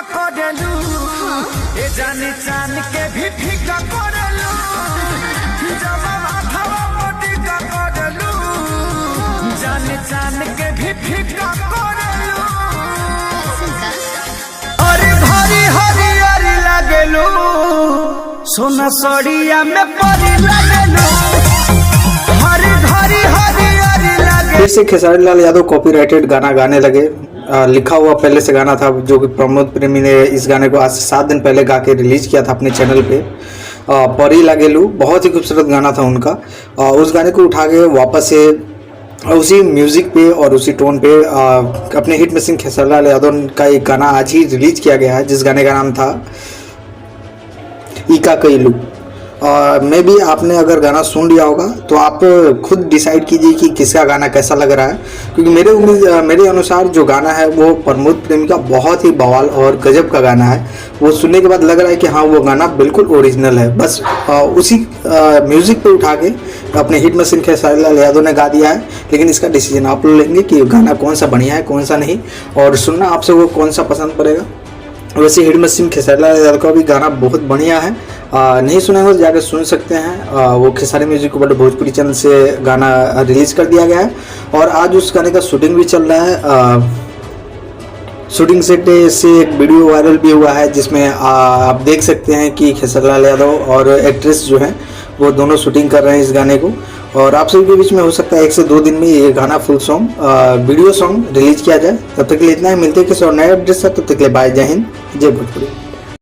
करेलू ए जाने चान के भी फीका करेलू जब माथवा पटिका करेलू जाने चान के भी फीका करेलू अरे भारी हरी हरी लागेलू सोना सड़िया में परी लागेलू हरी हरी हरी हरी लागे। फिर से खेसारी लाल यादव कॉपीराइटेड गाना गाने लगे। लिखा हुआ पहले से गाना था जो कि प्रमोद प्रेमी ने इस गाने को आज से 7 दिन पहले गा के रिलीज किया था अपने चैनल पे। परी लागेलू बहुत ही खूबसूरत गाना था उनका। उस गाने को उठा के वापस से उसी म्यूजिक पे और उसी टोन पे अपने हिट मशीन खेसारी लाल यादव का एक गाना आज ही रिलीज किया गया है जिस गाने का नाम था इका कईलू। मे भी आपने अगर गाना सुन लिया होगा तो आप खुद डिसाइड कीजिए कि किसका गाना कैसा लग रहा है, क्योंकि मेरे अनुसार जो गाना है वो प्रमोद प्रेमी का बहुत ही बवाल और गजब का गाना है। वो सुनने के बाद लग रहा है कि हाँ वो गाना बिल्कुल ओरिजिनल है, बस उसी म्यूज़िक पे उठा के अपने हिट मशीन खेसारी लाल यादव ने गा दिया है। लेकिन इसका डिसीजन आप लोग लेंगे कि गाना कौन सा बढ़िया है कौन सा नहीं, और सुनना आपसे वो कौन सा पसंद पड़ेगा। वैसे हिट मशीन खेसारी लाल यादव का भी गाना बहुत बढ़िया है, नहीं सुने हो जाकर सुन सकते हैं। वो Khesari music world Bhojpuri channel से गाना रिलीज कर दिया गया है और आज उस गाने का शूटिंग भी चल रहा है। शूटिंग सेट से एक वीडियो वायरल भी हुआ है जिसमें आप देख सकते हैं कि खेसारी लाल यादव और एक्ट्रेस जो हैं वो दोनों शूटिंग कर रहे हैं इस गाने को। और आप सभी के बीच में हो सकता है 1 से 2 दिन में ये गाना full song video song release किया जाए। तब तक के लिए इतना ही, मिलते हैं किसी और नए अपडेट से। तब तक के लिए बाय, जय हिंद, जय भोजपुरी।